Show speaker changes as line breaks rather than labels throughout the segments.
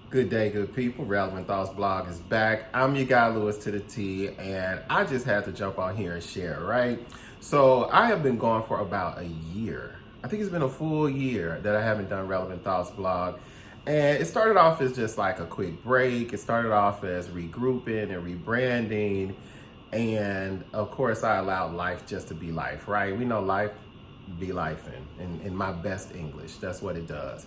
Good day, good people. Relevant Thoughts blog is back. I'm your guy, Lewis to the T, and I just had to jump on here and share, right? So I have been gone for about a year. I think it's been a full year that I haven't done Relevant Thoughts blog. And it started off as just like a quick break. It started off as regrouping and rebranding. And of course, I allowed life just to be life, right? We know life be life in my best English. That's what it does.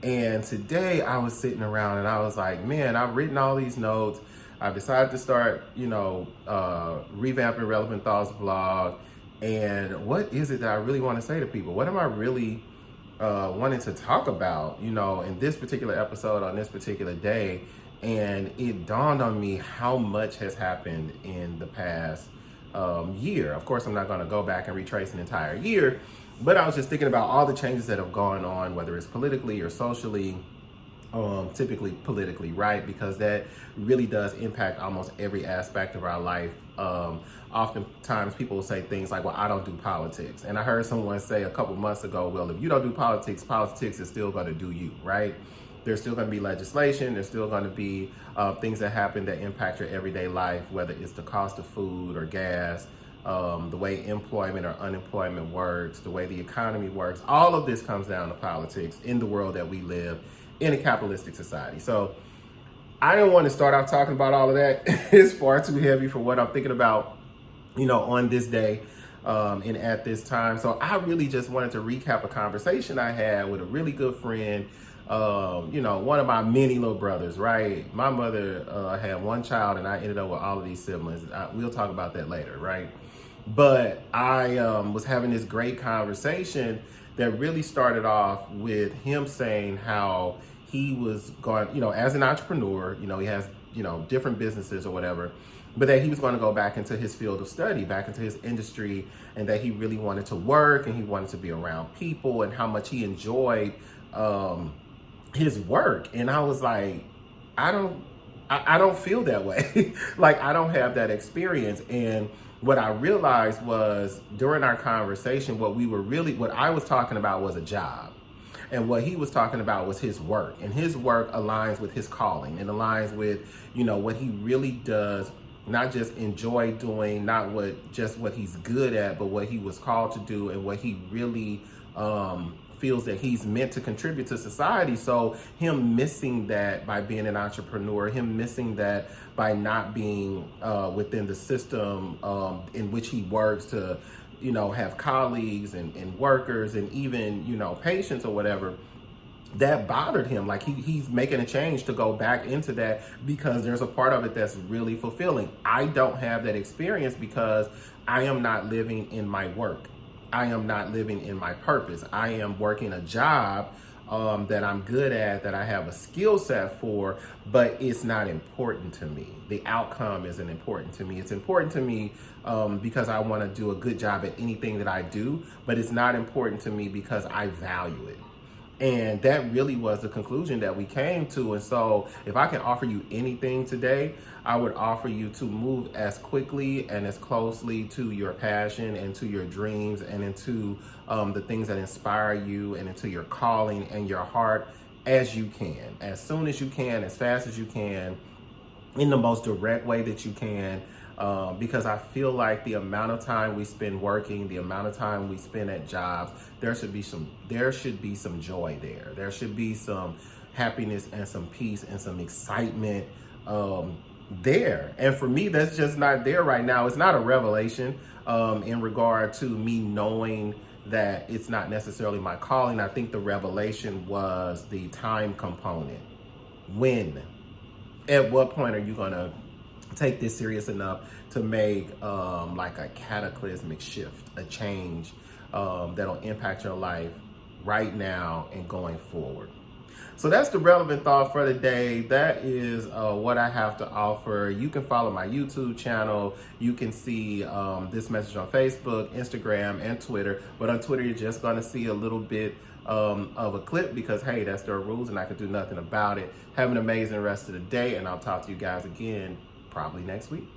And today I was sitting around and I was like, man, I've written all these notes. I've decided to start, revamping Relevant Thoughts blog. And what is it that I really want to say to people? What am I really wanting to talk about, in this particular episode on this particular day? And it dawned on me how much has happened in the past year. Of course, I'm not going to go back and retrace an entire year, but I was just thinking about all the changes that have gone on, whether it's politically or socially, typically politically, right? Because that really does impact almost every aspect of our life. Oftentimes people will say things like, well, I don't do politics. And I heard someone say a couple months ago, well, if you don't do politics, politics is still going to do you, right? There's still going to be legislation. There's still going to be things that happen that impact your everyday life, whether it's the cost of food or gas, the way employment or unemployment works, the way the economy works. All of this comes down to politics in the world that we live in a capitalistic society. So I didn't want to start off talking about all of that. It's far too heavy for what I'm thinking about, on this day and at this time. So I really just wanted to recap a conversation I had with a really good friend, one of my many little brothers, right? My mother had one child and I ended up with all of these siblings. We'll talk about that later, right? But I was having this great conversation that really started off with him saying how he was going, as an entrepreneur, he has, different businesses or whatever, but that he was going to go back into his field of study, back into his industry, and that he really wanted to work and he wanted to be around people and how much he enjoyed his work. And I was like, I don't feel that way. Like, I don't have that experience. And what I realized was during our conversation, what I was talking about was a job. And what he was talking about was his work. And his work aligns with his calling and aligns with, what he really does, not just enjoy doing, not what he's good at, but what he was called to do and what he really feels that he's meant to contribute to society. So him missing that by being an entrepreneur, him missing that by not being within the system in which he works to, have colleagues and workers and even, patients or whatever, that bothered him. Like he's making a change to go back into that because there's a part of it that's really fulfilling. I don't have that experience because I am not living in my work. I am not living in my purpose. I am working a job that I'm good at, that I have a skill set for, but it's not important to me. The outcome isn't important to me. It's important to me because I want to do a good job at anything that I do, but it's not important to me because I value it. And that really was the conclusion that we came to. And so if I can offer you anything today, I would offer you to move as quickly and as closely to your passion and to your dreams and into the things that inspire you and into your calling and your heart as you can, as soon as you can, as fast as you can, in the most direct way that you can. Because I feel like the amount of time we spend working, the amount of time we spend at jobs, there should be some joy there. There should be some happiness and some peace and some excitement there. And for me, that's just not there right now. It's not a revelation in regard to me knowing that it's not necessarily my calling. I think the revelation was the time component. When? At what point are you going to take this serious enough to make like a cataclysmic shift, a change that'll impact your life right now and going forward? So that's the relevant thought for the day. That is what I have to offer. You can follow my YouTube channel. You can see this message on Facebook, Instagram, and Twitter. But on Twitter, you're just going to see a little bit of a clip because, hey, that's their rules and I can do nothing about it. Have an amazing rest of the day, and I'll talk to you guys again probably next week.